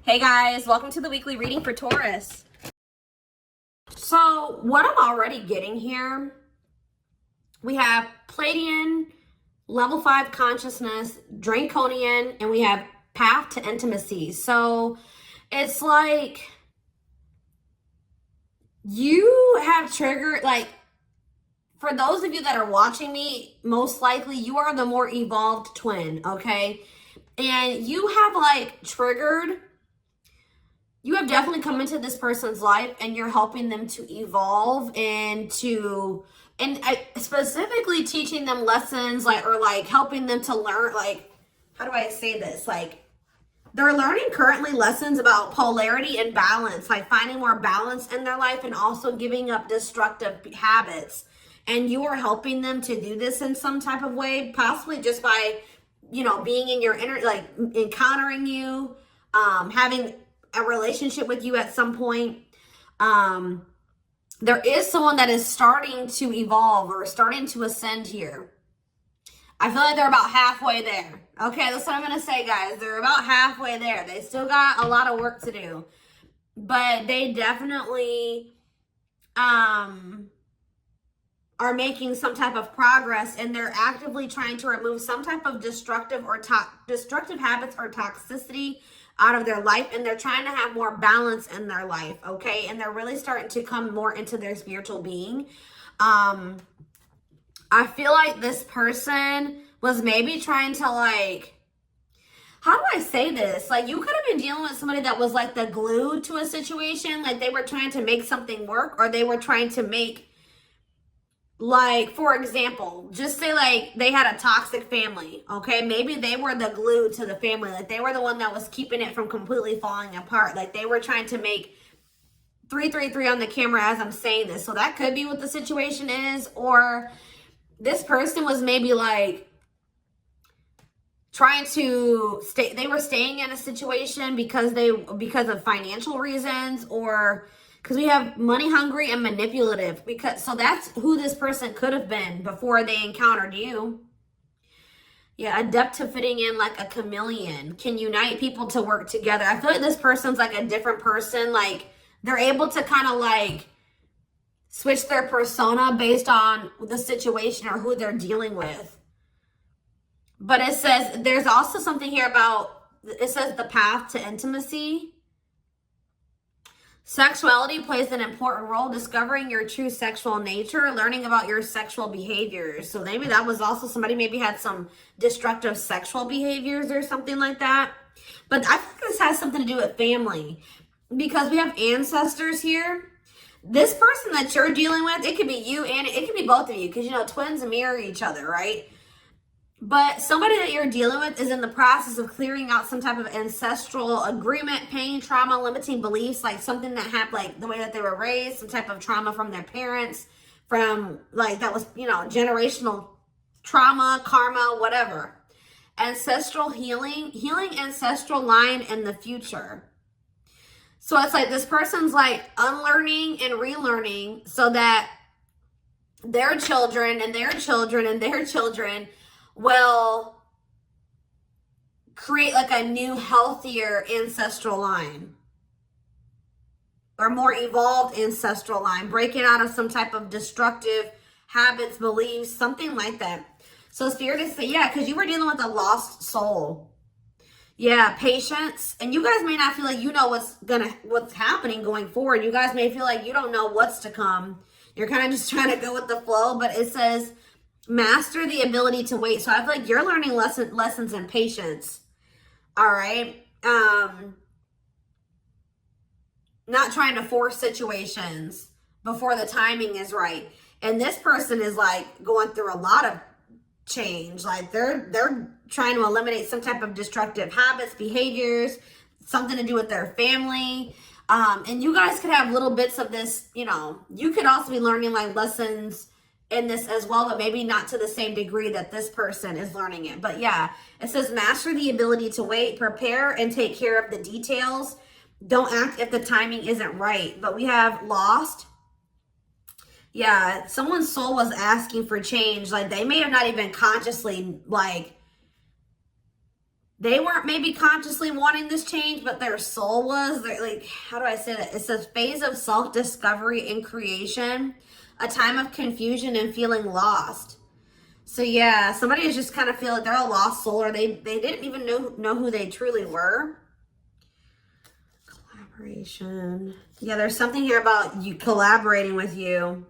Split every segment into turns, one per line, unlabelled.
Hey guys, welcome to the weekly reading for Taurus. So what I'm already getting here, we have Pleiadian, level 5 consciousness, Draconian, and we have path to intimacy. So it's like you have triggered, like, for those of you that are watching me, most likely you are the more evolved twin, okay? And you have like triggered, you have definitely come into this person's life and you're helping them to evolve and specifically teaching them lessons, like, or like helping them to learn, like, how do I say this? Like, they're learning currently lessons about polarity and balance, like finding more balance in their life and also giving up destructive habits. And you are helping them to do this in some type of way, possibly just by, you know, being in your inner, like encountering you, having a relationship with you at some point. There is someone that is starting to evolve or starting to ascend here. I feel like they're about halfway there. Okay, that's what I'm going to say, guys. They're about halfway there. They still got a lot of work to do. But they definitely are making some type of progress, and they're actively trying to remove some type of destructive habits or toxicity out of their life, and they're trying to have more balance in their life, okay? And they're really starting to come more into their spiritual being. I feel like this person was maybe trying to, like, how do I say this? Like, you could have been dealing with somebody that was like the glue to a situation. Like, they were trying to make something work, or they were trying to make, like, for example, just say like they had a toxic family, okay? Maybe they were the glue to the family. Like, they were the one that was keeping it from completely falling apart. Like, they were trying to make 333 on the camera as I'm saying this. So that could be what the situation is. Or this person was maybe like trying to stay, they were staying in a situation because of financial reasons, or because we have money hungry and manipulative, because so that's who this person could have been before they encountered you. Yeah, adept to fitting in like a chameleon, can unite people to work together. I feel like this person's like a different person. Like, they're able to kind of like switch their persona based on the situation or who they're dealing with. But it says there's also something here about, it says the path to intimacy. Sexuality plays an important role, discovering your true sexual nature, learning about your sexual behaviors. So maybe that was also somebody maybe had some destructive sexual behaviors or something like that. But I think this has something to do with family, because we have ancestors here. This person that you're dealing with, it could be you and it could be both of you, because, you know, twins mirror each other, right? But somebody that you're dealing with is in the process of clearing out some type of ancestral agreement, pain, trauma, limiting beliefs, like something that happened, like the way that they were raised, some type of trauma from their parents, from like that was, you know, generational trauma, karma, whatever. Ancestral healing ancestral line in the future. So it's like this person's like unlearning and relearning so that their children and their children and their children will create like a new, healthier ancestral line, or more evolved ancestral line, breaking out of some type of destructive habits, beliefs, something like that. So Spirit is saying, yeah, because you were dealing with a lost soul. Yeah, patience. And you guys may not feel like you know what's happening going forward. You guys may feel like you don't know what's to come. You're kind of just trying to go with the flow, but it says master the ability to wait. So I feel like you're learning lessons in patience. All right. Not trying to force situations before the timing is right. And this person is like going through a lot of change. Like they're trying to eliminate some type of destructive habits, behaviors, something to do with their family. And you guys could have little bits of this, you know, you could also be learning like lessons in this as well, but maybe not to the same degree that this person is learning it. But yeah, it says master the ability to wait, prepare, and take care of the details. Don't act if the timing isn't right. But we have lost. Yeah, someone's soul was asking for change. Like, they may have not even consciously, like, They weren't maybe consciously wanting this change, but their soul was. They're like, how do I say that? It's a phase of self-discovery and creation, a time of confusion and feeling lost. So yeah, somebody is just kind of feel like they're a lost soul, or they didn't even know who they truly were. Collaboration. Yeah, there's something here about you collaborating with you.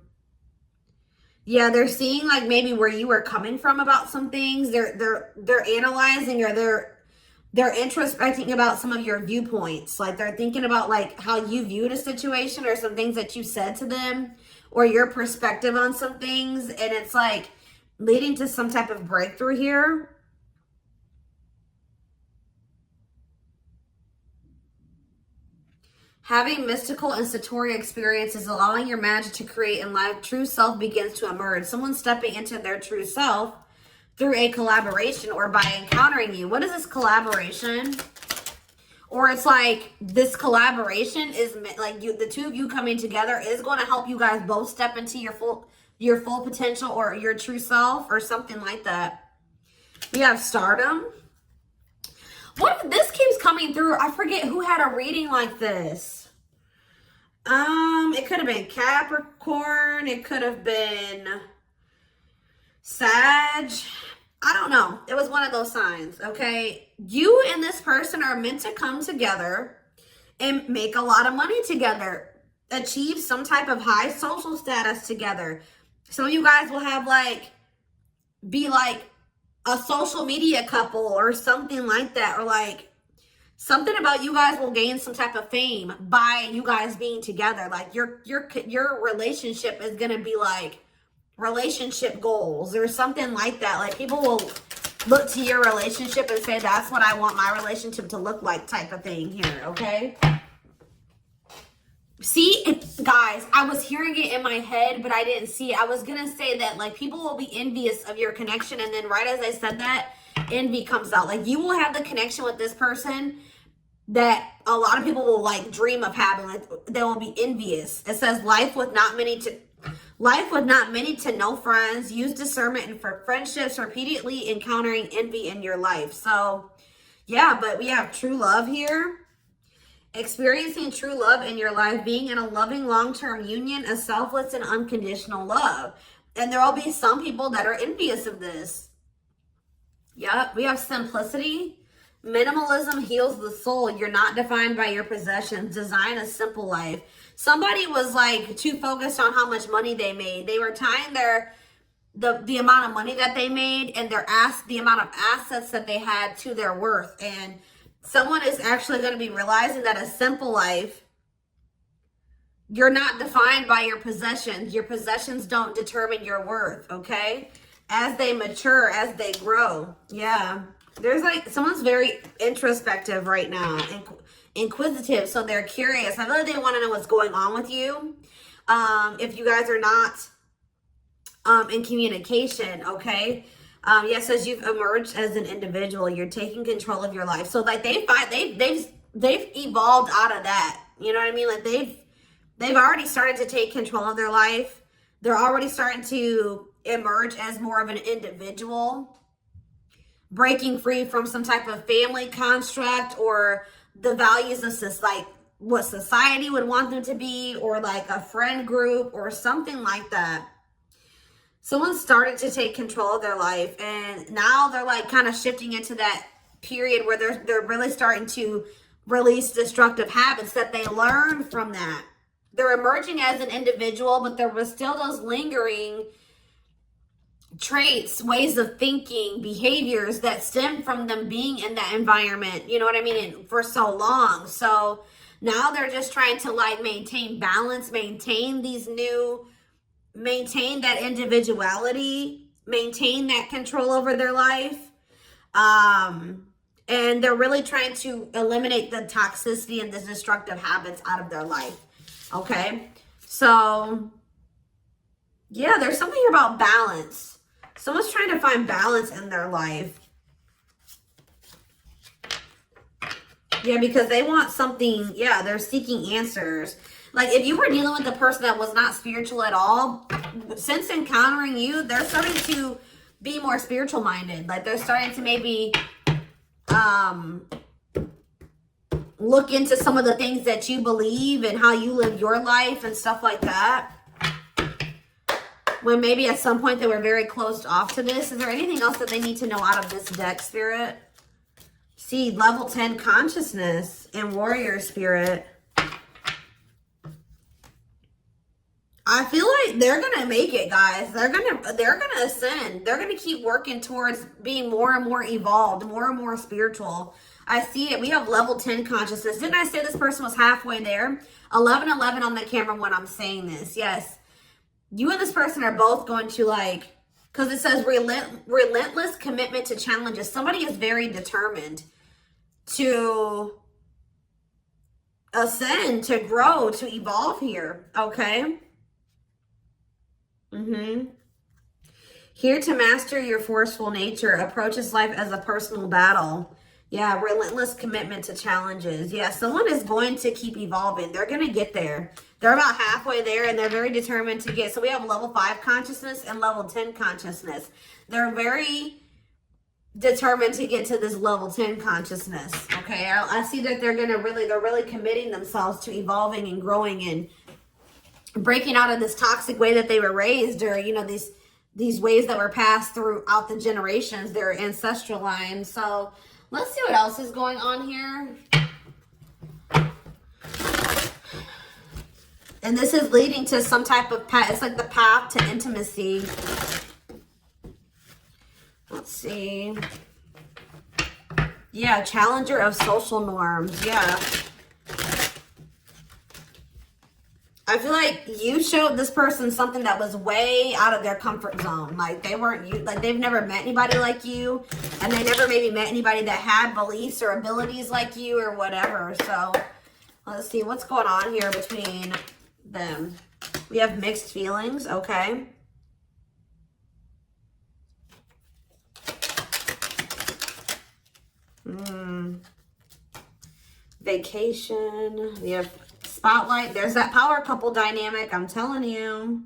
Yeah, they're seeing like maybe where you were coming from about some things. They're analyzing, or they're introspecting about some of your viewpoints. Like they're thinking about like how you viewed a situation, or some things that you said to them, or your perspective on some things. And it's like leading to some type of breakthrough here. Having mystical and satori experiences, allowing your magic to create in life, true self begins to emerge. Someone stepping into their true self through a collaboration, or by encountering you. What is this collaboration? Or it's like this collaboration is like the two of you coming together is going to help you guys both step into your full potential, or your true self, or something like that. We have stardom. What, this keeps coming through. I forget who had a reading like this. It could have been Capricorn. It could have been Sag. I don't know. It was one of those signs, okay? You and this person are meant to come together and make a lot of money together. Achieve some type of high social status together. Some of you guys will have be like a social media couple or something like that, or like something about you guys will gain some type of fame by you guys being together. Like your relationship is gonna be like relationship goals or something like that. Like people will look to your relationship and say, that's what I want my relationship to look like, type of thing here, okay? See, guys, I was hearing it in my head, but I didn't see it. I was going to say that, like, people will be envious of your connection. And then right as I said that, envy comes out. Like, you will have the connection with this person that a lot of people will, like, dream of having. Like, they will be envious. It says, life with not many to no friends. Use discernment and for friendships, repeatedly encountering envy in your life. So, yeah, but we have true love here. Experiencing true love in your life, being in a loving long-term union, a selfless and unconditional love. And there will be some people that are envious of this. Yep, we have simplicity. Minimalism heals the soul. You're not defined by your possessions. Design a simple life. Somebody was like too focused on how much money they made. They were tying the amount of money that they made and the amount of assets that they had to their worth. And someone is actually going to be realizing that a simple life, you're not defined by your possessions. Your possessions don't determine your worth, okay? As they mature, as they grow. Yeah. There's like, someone's very introspective right now, inquisitive, so they're curious. I know they want to know what's going on with you. If you guys are not in communication, okay? Yes, as you've emerged as an individual, you're taking control of your life. So like they've evolved out of that. You know what I mean? Like they've already started to take control of their life. They're already starting to emerge as more of an individual, breaking free from some type of family construct or the values of like what society would want them to be, or like a friend group or something like that. Someone started to take control of their life, and now they're like kind of shifting into that period where they're really starting to release destructive habits that they learned from that. They're emerging as an individual, but there was still those lingering traits, ways of thinking, behaviors that stem from them being in that environment, you know what I mean, and for so long. So now they're just trying to like maintain balance, maintain that individuality, maintain that control over their life. And they're really trying to eliminate the toxicity and the destructive habits out of their life. Okay. So yeah, there's something about balance. Someone's trying to find balance in their life. Yeah, because they want something. Yeah, they're seeking answers. Like if you were dealing with a person that was not spiritual at all, since encountering you, they're starting to be more spiritual minded. Like they're starting to maybe look into some of the things that you believe and how you live your life and stuff like that. When maybe at some point they were very closed off to this. Is there anything else that they need to know out of this deck, Spirit? See, level 10 consciousness and warrior spirit. I feel like they're gonna make it, guys. They're gonna ascend. They're gonna keep working towards being more and more evolved, more and more spiritual. I see it. We have level 10 consciousness. Didn't I say this person was halfway there? 1111 on the camera when I'm saying this. Yes. You and this person are both going to, like, because it says relentless commitment to challenges. Somebody is very determined to ascend, to grow, to evolve here. Okay. Here to master your forceful nature. Approaches life as a personal battle. Yeah, relentless commitment to challenges. Yeah, someone is going to keep evolving. They're going to get there. They're about halfway there, and they're very determined to get. So we have level 5 consciousness and level 10 consciousness. They're very determined to get to this level 10 consciousness. Okay, I see that they're really committing themselves to evolving and growing and breaking out of this toxic way that they were raised, or, you know, these ways that were passed throughout the generations, their ancestral line. So let's see what else is going on here. And this is leading to some type of path. It's like the path to intimacy. Let's see. Yeah, challenger of social norms. Yeah. I feel like you showed this person something that was way out of their comfort zone. Like they weren't you, like they've never met anybody like you, and they never maybe met anybody that had beliefs or abilities like you or whatever. So let's see what's going on here between them. We have mixed feelings. Okay. Vacation. We have spotlight. There's that power couple dynamic. I'm telling you.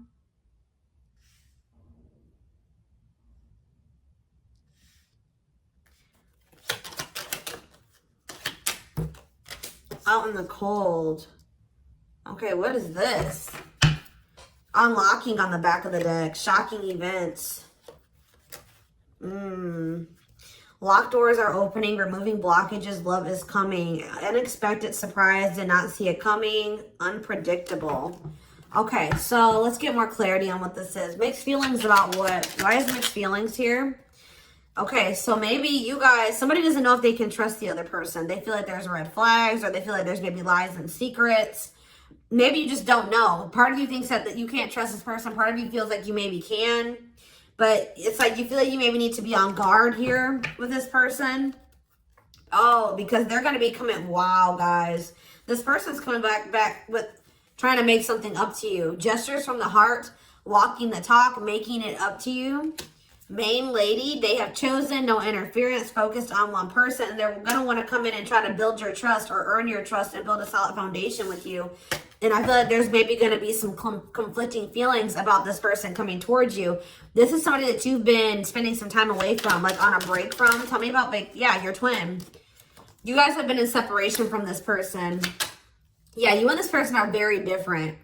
Out in the cold. Okay, what is this? Unlocking on the back of the deck. Shocking events. Locked doors are opening. Removing blockages. Love is coming. Unexpected surprise. Did not see it coming. Unpredictable. Okay, so let's get more clarity on what this is. Mixed feelings about what? Why is mixed feelings here? Okay, so maybe you guys, somebody doesn't know if they can trust the other person. They feel like there's red flags, or they feel like there's maybe lies and secrets. Maybe you just don't know. Part of you thinks that you can't trust this person. Part of you feels like you maybe can. But it's like you feel like you maybe need to be on guard here with this person. Oh, because they're going to be coming. Wow, guys. This person's coming back with trying to make something up to you. Gestures from the heart, walking the talk, making it up to you. Main lady, they have chosen no interference, focused on one person. And they're going to want to come in and try to build your trust or earn your trust and build a solid foundation with you. And I feel like there's maybe going to be some conflicting feelings about this person coming towards you. This is somebody that you've been spending some time away from, like on a break from. Tell me about, yeah, your twin. You guys have been in separation from this person. Yeah, you and this person are very different.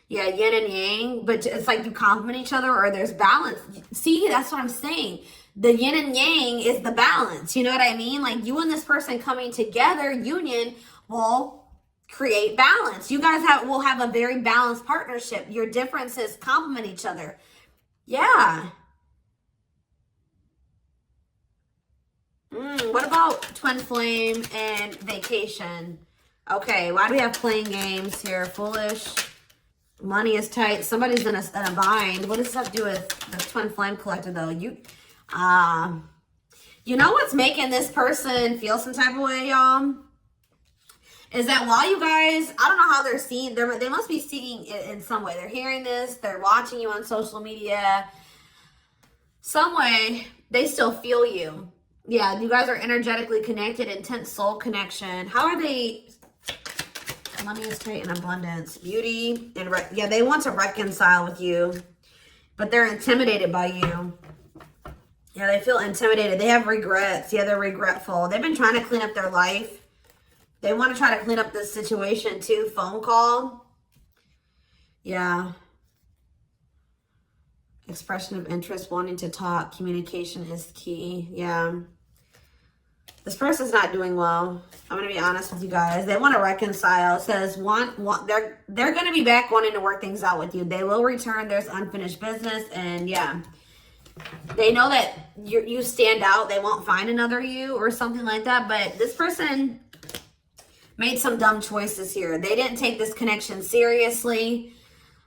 Yeah, yin and yang, but it's like you complement each other, or there's balance. See, that's what I'm saying. The yin and yang is the balance. You know what I mean? Like you and this person coming together, union, will create balance. You guys will have a very balanced partnership. Your differences complement each other. Yeah. What about twin flame and vacation? Okay, why do we have playing games here? Foolish. Money is tight. Somebody's in a bind. What does this have to do with the twin flame collector, though? You know what's making this person feel some type of way, y'all? Is that while you guys, I don't know how they're seeing, they must be seeing it in some way. They're hearing this, they're watching you on social media. Some way, they still feel you. Yeah, you guys are energetically connected, intense soul connection. How are they? Money is tight and abundance. Beauty. And yeah, they want to reconcile with you, but they're intimidated by you. Yeah, they feel intimidated. They have regrets. Yeah, they're regretful. They've been trying to clean up their life. They want to try to clean up this situation too. Phone call. Yeah. Expression of interest, wanting to talk. Communication is key. Yeah. This person's not doing well. I'm going to be honest with you guys. They want to reconcile. It says they're going to be back wanting to work things out with you. They will return. There's unfinished business. And yeah, they know that you stand out. They won't find another you or something like that. But this person made some dumb choices here. They didn't take this connection seriously.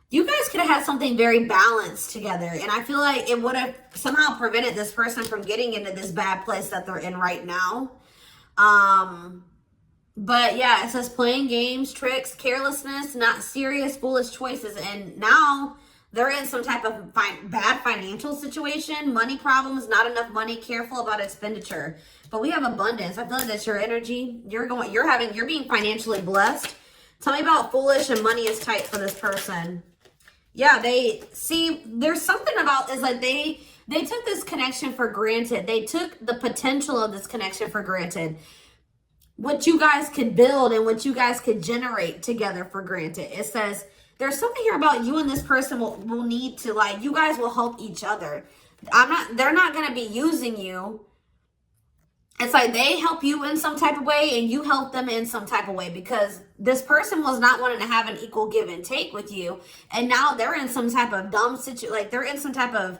You guys could have had something very balanced together. And I feel like it would have somehow prevented this person from getting into this bad place that they're in right now. But yeah, it says playing games, tricks, carelessness, not serious, foolish choices. And now they're in some type of bad financial situation, money problems, not enough money, careful about expenditure. But we have abundance. I feel like that's your energy. You're being financially blessed. Tell me about foolish and money is tight for this person. Yeah, there's something about this, like they took this connection for granted. They took the potential of this connection for granted. What you guys could build and what you guys could generate together for granted. It says there's something here about you and this person will need to, like, you guys will help each other. They're not going to be using you. It's like they help you in some type of way and you help them in some type of way, because this person was not wanting to have an equal give and take with you. And now they're in some type of dumb situation, like they're in some type of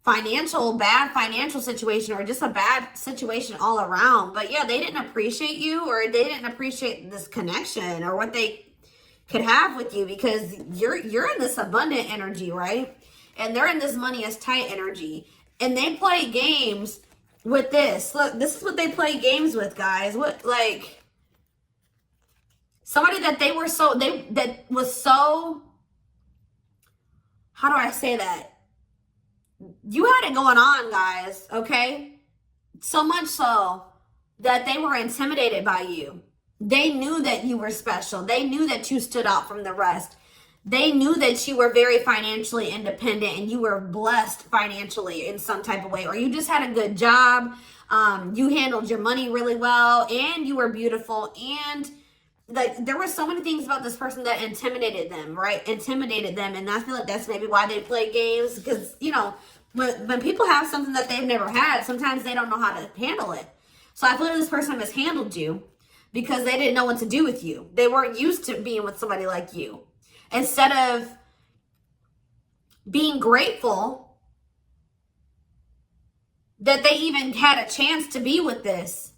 bad financial situation, or just a bad situation all around. But yeah, they didn't appreciate you, or they didn't appreciate this connection or what they could have with you, because you're in this abundant energy, right? And they're in this money is tight energy. And they play games with this. Look, this is what they play games with, guys. What, like, somebody that that was so, how do I say that? You had it going on, guys, okay? So much so that they were intimidated by you. They knew that you were special. They knew that you stood out from the rest. They knew that you were very financially independent and you were blessed financially in some type of way, or you just had a good job. You handled your money really well, and you were beautiful. And like, there were so many things about this person that intimidated them, right? Intimidated them. And I feel like that's maybe why they play games, because, you know, when people have something that they've never had, sometimes they don't know how to handle it. So I feel like this person mishandled you because they didn't know what to do with you. They weren't used to being with somebody like you. Instead of being grateful that they even had a chance to be with this,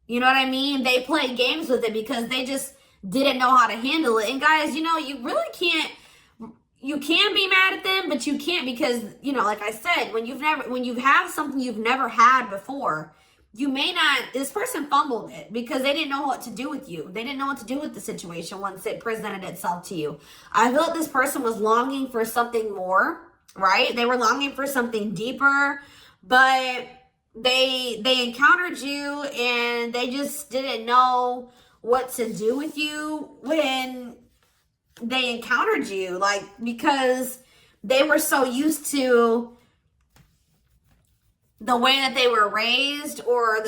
you know what I mean? They played games with it because they just didn't know how to handle it. And guys, you know, you really can't, you can be mad at them, but you can't, because, you know, like I said, when you have something you've never had before, you may not, this person fumbled it because they didn't know what to do with you. They didn't know what to do with the situation once it presented itself to you. I feel like this person was longing for something more, right? They were longing for something deeper, but they encountered you and they just didn't know what to do with you when they encountered you, like, because they were so used to the way that they were raised, or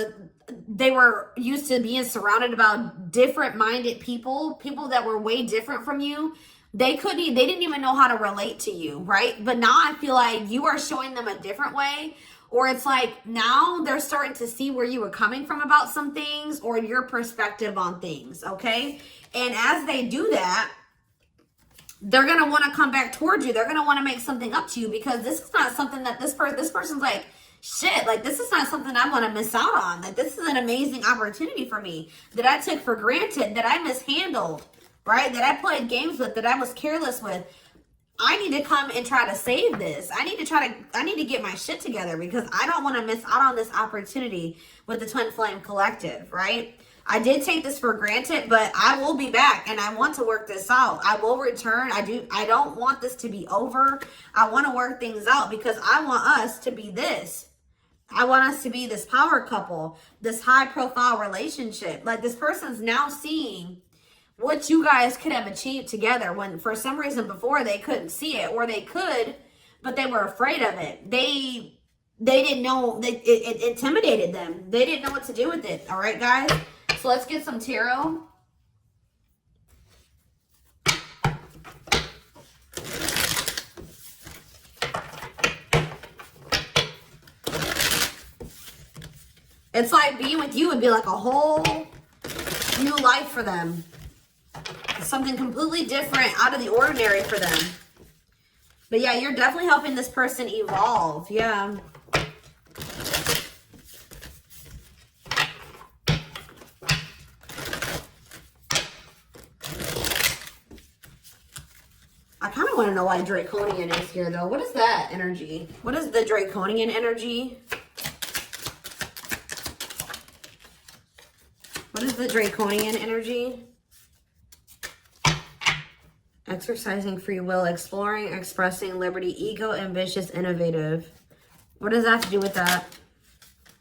they were used to being surrounded about different minded people that were way different from you. They didn't even know how to relate to you, right? But now I feel like you are showing them a different way, or it's like now they're starting to see where you were coming from about some things, or your perspective on things, okay? And as they do that, they're going to want to come back towards you. They're going to want to make something up to you, because this is not something that this person's like, shit, like, this is not something I want to miss out on. Like, this is an amazing opportunity for me that I took for granted, that I mishandled, right? That I played games with, that I was careless with. I need to come and try to save this. I need to get my shit together, because I don't want to miss out on this opportunity with the Twin Flame Collective, right? I did take this for granted, but I will be back and I want to work this out. I will return. I don't want this to be over. I want to work things out, because I want us to be this. I want us to be this power couple, this high profile relationship. Like, this person's now seeing what you guys could have achieved together, when for some reason before they couldn't see it, or they could, but they were afraid of it. They they didn't know, it intimidated them. They didn't know what to do with it. All right, guys? So let's get some tarot. It's like being with you would be like a whole new life for them. Something completely different, out of the ordinary for them. But yeah, you're definitely helping this person evolve. Yeah. I kind of want to know why Draconian is here, though. What is that energy? What is the Draconian energy? What is the Draconian energy? Exercising free will, exploring, expressing liberty, ego, ambitious, innovative. What does that have to do with that?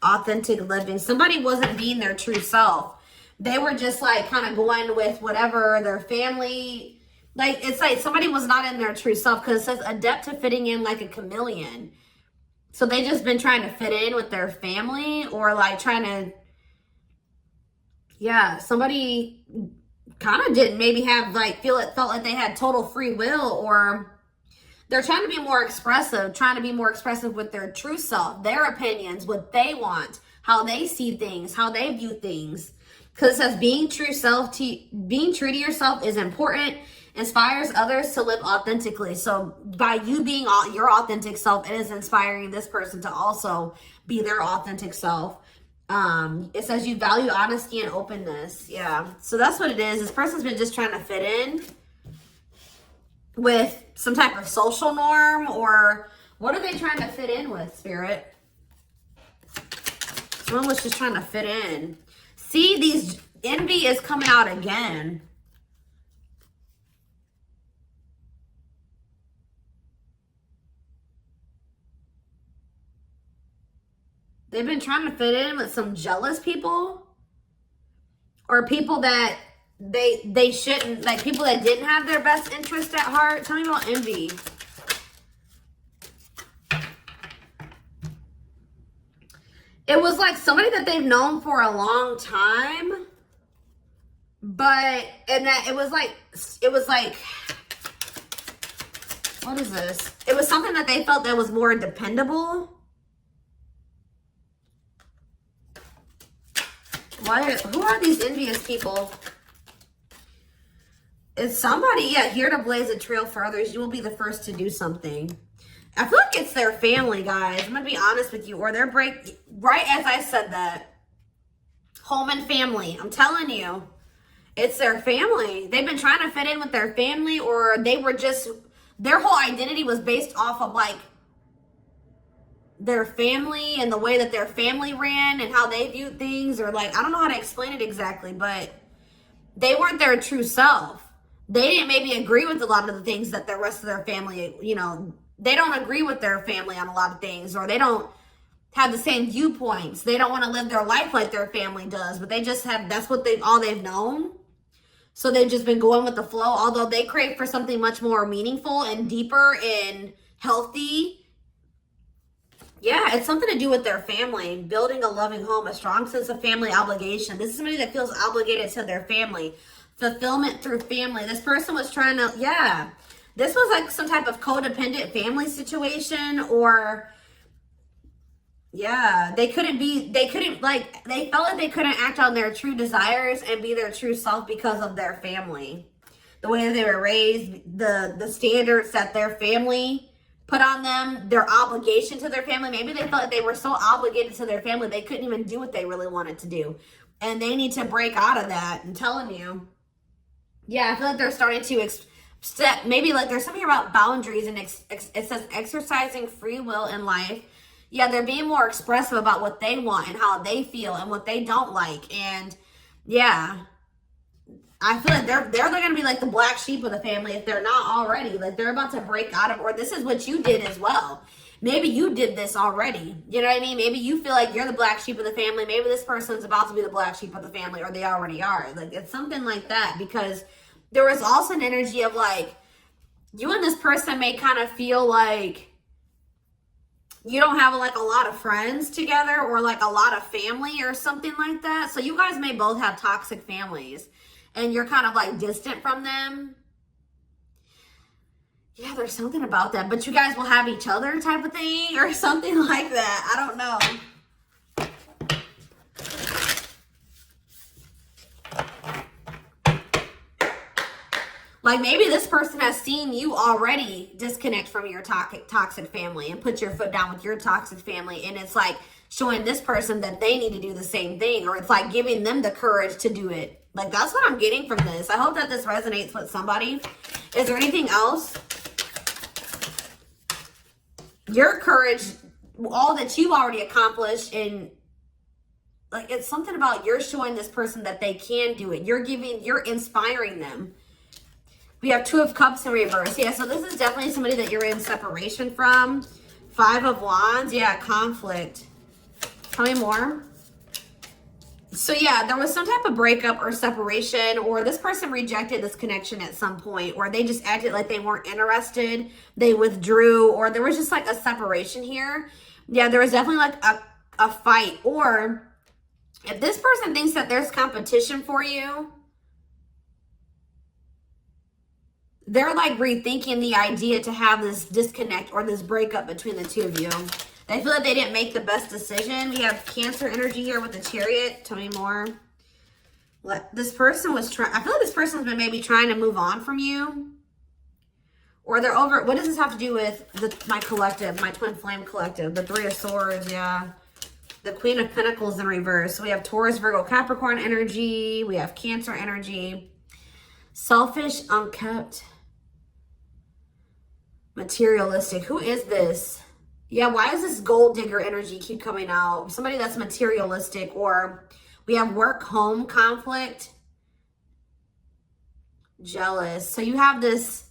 Authentic living. Somebody wasn't being their true self. They were just like kind of going with whatever their family, like it's like somebody was not in their true self, because it says adept to fitting in like a chameleon. So they just been trying to fit in with their family, or like trying to, yeah, somebody kind of didn't maybe have like felt like they had total free will, or they're trying to be more expressive with their true self, their opinions, what they want, how they see things, how they view things. Because it says being true to yourself is important, inspires others to live authentically. So by you being your authentic self, it is inspiring this person to also be their authentic self. It says you value honesty and openness. Yeah. So that's what it is. This person's been just trying to fit in with some type of social norm, or what are they trying to fit in with, Spirit? Someone was just trying to fit in. See, these envy is coming out again. They've been trying to fit in with some jealous people, or people that they shouldn't, like people that didn't have their best interest at heart. Tell me about envy. It was like somebody that they've known for a long time, and that it was like, what is this? It was something that they felt that was more dependable. Who are these envious people? It's somebody, yeah, here to blaze a trail for others. You will be the first to do something. I feel like it's their family, guys. I'm going to be honest with you. Or they're right as I said that. Home and family. I'm telling you. It's their family. They've been trying to fit in with their family, or they were just, their whole identity was based off of like their family and the way that their family ran and how they viewed things, or like, I don't know how to explain it exactly, but they weren't their true self. They didn't maybe agree with a lot of the things that the rest of their family, you know, they don't agree with their family on a lot of things, or they don't have the same viewpoints. They don't want to live their life like their family does, but they just have, that's what all they've known. So they've just been going with the flow, although they crave for something much more meaningful and deeper and healthy. Yeah, it's something to do with their family, building a loving home, a strong sense of family obligation. This is somebody that feels obligated to their family. Fulfillment through family. This person was trying to, yeah. This was like some type of codependent family situation, or, yeah, they felt like they couldn't act on their true desires and be their true self because of their family. The way that they were raised, the standards that their family put on them, their obligation to their family. Maybe they felt like they were so obligated to their family, they couldn't even do what they really wanted to do. And they need to break out of that. I'm telling you. Yeah, I feel like they're starting to maybe like there's something about boundaries, and it says exercising free will in life. Yeah, they're being more expressive about what they want and how they feel and what they don't like. And yeah, I feel like they're going to be like the black sheep of the family if they're not already. Like they're about to break out of, or this is what you did as well. Maybe you did this already. You know what I mean? Maybe you feel like you're the black sheep of the family. Maybe this person's about to be the black sheep of the family, or they already are. Like it's something like that, because there was also an energy of like, you and this person may kind of feel like you don't have like a lot of friends together or like a lot of family or something like that. So you guys may both have toxic families and you're kind of like distant from them. Yeah, there's something about that, but you guys will have each other type of thing or something like that. I don't know. Like maybe this person has seen you already disconnect from your toxic family and put your foot down with your toxic family. And it's like showing this person that they need to do the same thing, or it's like giving them the courage to do it. Like that's what I'm getting from this. I hope that this resonates with somebody. Is there anything else? Your courage, all that you've already accomplished, and like it's something about you're showing this person that they can do it. You're inspiring them. We have 2 of Cups in reverse. Yeah, so this is definitely somebody that you're in separation from. 5 of Wands. Yeah, conflict. Tell me more. So yeah, there was some type of breakup or separation, or this person rejected this connection at some point, or they just acted like they weren't interested. They withdrew, or there was just like a separation here. Yeah, there was definitely like a fight. Or if this person thinks that there's competition for you, they're like rethinking the idea to have this disconnect or this breakup between the 2 of you. They feel like they didn't make the best decision. We have Cancer energy here with the Chariot. Tell me more. This person was trying, I feel like this person's been maybe trying to move on from you. Or they're over, what does this have to do with my collective, my twin flame collective? The 3 of Swords, yeah. The Queen of Pentacles in reverse. So we have Taurus, Virgo, Capricorn energy. We have Cancer energy. Selfish, unkept, materialistic. Who is this? Yeah, why does this gold digger energy keep coming out? Somebody that's materialistic. Or we have work-home conflict. Jealous. So you have this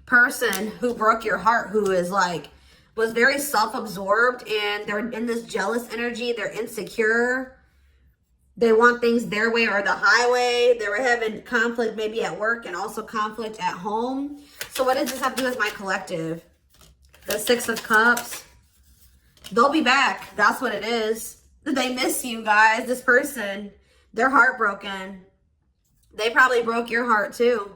person who broke your heart, who is like, was very self-absorbed, and they're in this jealous energy. They're insecure. They want things their way or the highway. They were having conflict maybe at work and also conflict at home. So what does this have to do with my collective? The 6 of Cups. They'll be back. That's what it is. They miss you guys. This person, they're heartbroken. They probably broke your heart too.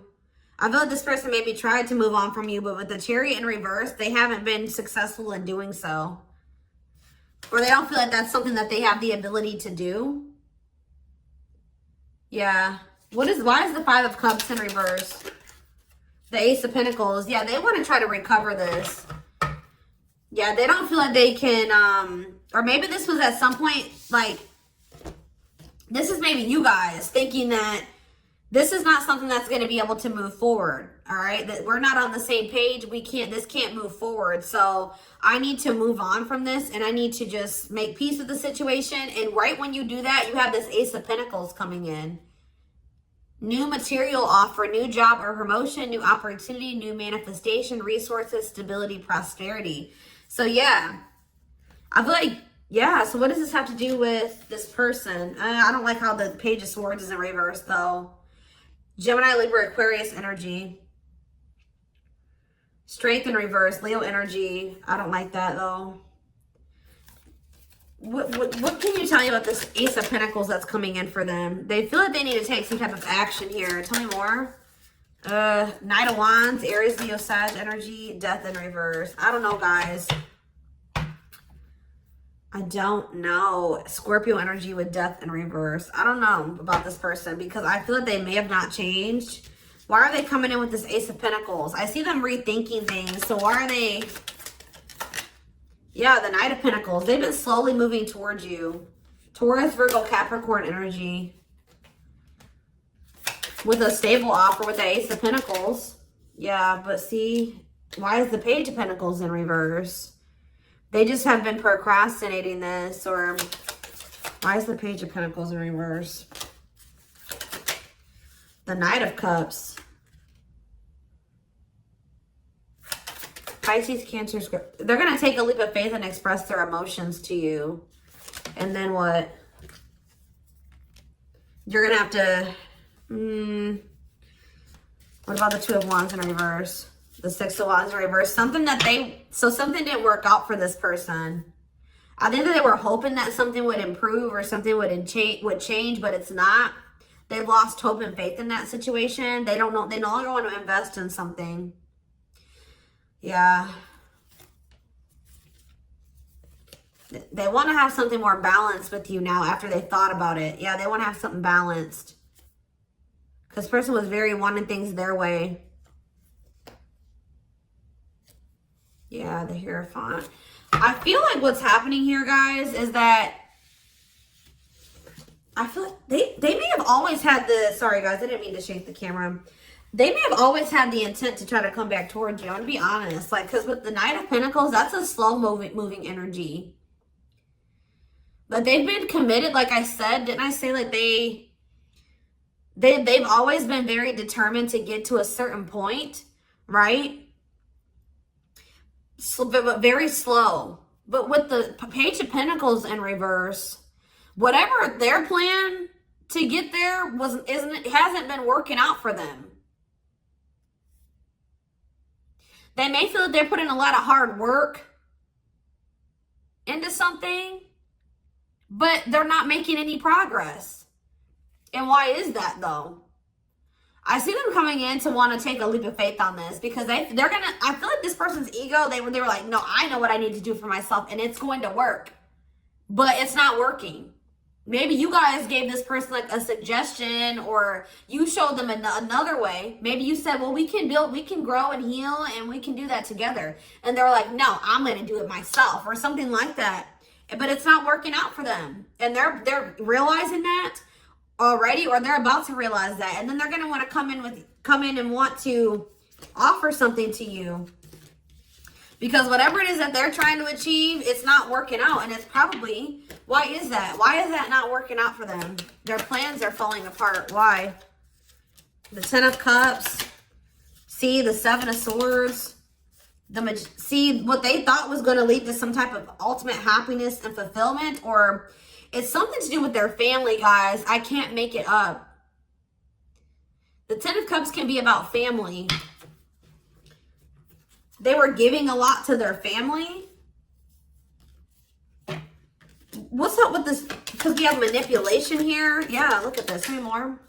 I feel like this person maybe tried to move on from you, but with the Chariot in reverse, they haven't been successful in doing so. Or they don't feel like that's something that they have the ability to do. Yeah. Why is the 5 of Cups in reverse? The Ace of Pentacles. Yeah, they want to try to recover this. Yeah, they don't feel like they can, or maybe this was at some point, like, this is maybe you guys thinking that this is not something that's going to be able to move forward. All right. That we're not on the same page. This can't move forward. So I need to move on from this, and I need to just make peace with the situation. And right when you do that, you have this Ace of Pentacles coming in. New material offer, new job or promotion, new opportunity, new manifestation, resources, stability, prosperity. So yeah, I feel like, yeah. So what does this have to do with this person? I don't like how the Page of Swords is in reverse though. Gemini, Libra, Aquarius energy. Strength in reverse, Leo energy. I don't like that though. What can you tell me about this Ace of Pentacles that's coming in for them? They feel like they need to take some type of action here. Tell me more. Knight of Wands, Aries, Leo, Sag energy, Death in reverse. I don't know, guys. I don't know. Scorpio energy with Death in reverse. I don't know about this person because I feel like they may have not changed. Why are they coming in with this Ace of Pentacles? I see them rethinking things. So why are they... Yeah, the Knight of Pentacles. They've been slowly moving towards you. Taurus, Virgo, Capricorn energy. With a stable offer with the Ace of Pentacles. Yeah, but see, why is the Page of Pentacles in reverse? They just have been procrastinating this. Or why is the Page of Pentacles in reverse? The Knight of Cups. Pisces, Cancer, they're going to take a leap of faith and express their emotions to you. And then what? You're going to have to... what about the Two of Wands in reverse? The Six of Wands in reverse. Something didn't work out for this person. I think that they were hoping that something would improve or something would change, but it's not. They've lost hope and faith in that situation. They don't know. They no longer want to invest in something. Yeah. They want to have something more balanced with you now after they thought about it. Yeah, they want to have something balanced. Because this person was very wanting things their way. Yeah, the Hierophant. I feel like what's happening here, guys, is that I feel like they may have always had the, sorry guys, I didn't mean to shake the camera. They may have always had the intent to try to come back towards you. I'm going to be honest. Like, because with the Knight of Pentacles, that's a slow moving energy. But they've been committed, like I said. Didn't I say like they've always been very determined to get to a certain point, right? So, but very slow. But with the Page of Pentacles in reverse, whatever their plan to get there hasn't been working out for them. They may feel that they're putting a lot of hard work into something, but they're not making any progress. And why is that though? I see them coming in to want to take a leap of faith on this because they're gonna, I feel like this person's ego, they were like, no, I know what I need to do for myself and it's going to work, but it's not working. Maybe you guys gave this person like a suggestion, or you showed them another way. Maybe you said, well, we can build, we can grow and heal, and we can do that together. And they're like, no, I'm going to do it myself, or something like that. But it's not working out for them. And they're realizing that already, or they're about to realize that. And then they're going to want to come in and want to offer something to you. Because whatever it is that they're trying to achieve, it's not working out. And it's probably, why is that? Why is that not working out for them? Their plans are falling apart. Why? The Ten of Cups. See, the Seven of Swords. See, what they thought was going to lead to some type of ultimate happiness and fulfillment. Or it's something to do with their family, guys. I can't make it up. The Ten of Cups can be about family. They were giving a lot to their family. What's up with this? Because we have manipulation here. Yeah, look at this. How many more?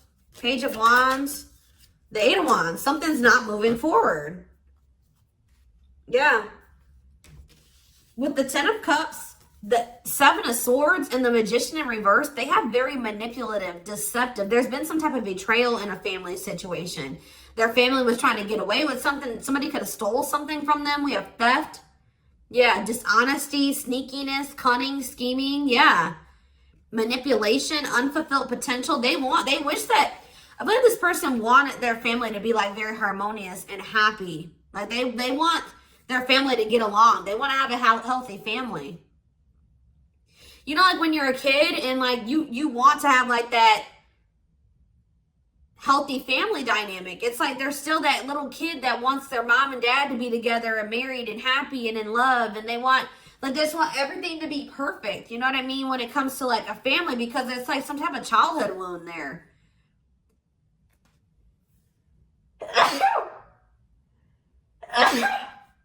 Page of Wands. The Eight of Wands. Something's not moving forward. Yeah. With the Ten of Cups, the Seven of Swords, and the Magician in reverse, they have very manipulative, deceptive. There's been some type of betrayal in a family situation. Their family was trying to get away with something. Somebody could have stole something from them. We have theft. Yeah, dishonesty, sneakiness, cunning, scheming. Yeah. Manipulation, unfulfilled potential. They wish that, I believe this person wanted their family to be like very harmonious and happy. Like they want their family to get along. They want to have a healthy family. You know, like when you're a kid and like you want to have like that healthy family dynamic. It's like there's still that little kid that wants their mom and dad to be together and married and happy and in love, and they just want everything to be perfect. You know what I mean? When it comes to like a family, because it's like some type of childhood wound there.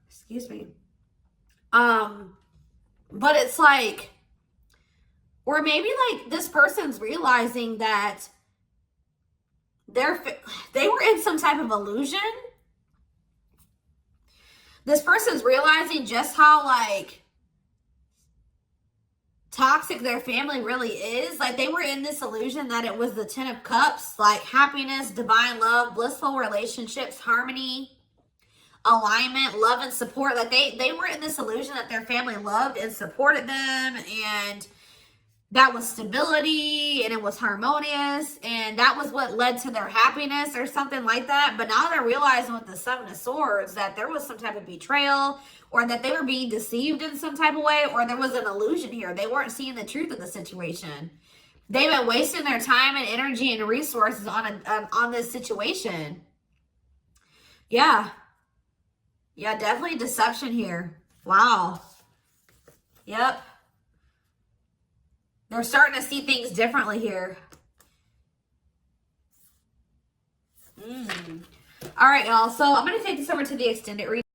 Excuse me. But it's like, or maybe like this person's realizing that they were in some type of illusion. This person's realizing just how like toxic their family really is. Like they were in this illusion that it was the Ten of Cups, like happiness, divine love, blissful relationships, harmony, alignment, love and support. Like they were in this illusion that their family loved and supported them, and that was stability and it was harmonious, and that was what led to their happiness or something like that. But now they're realizing with the Seven of Swords that there was some type of betrayal, or that they were being deceived in some type of way, or there was an illusion here. They weren't seeing the truth of the situation. They've been wasting their time and energy and resources on this situation. Yeah. Yeah, definitely deception here. Wow. Yep. They're starting to see things differently here. All right, y'all. So I'm going to take this over to the extended reading.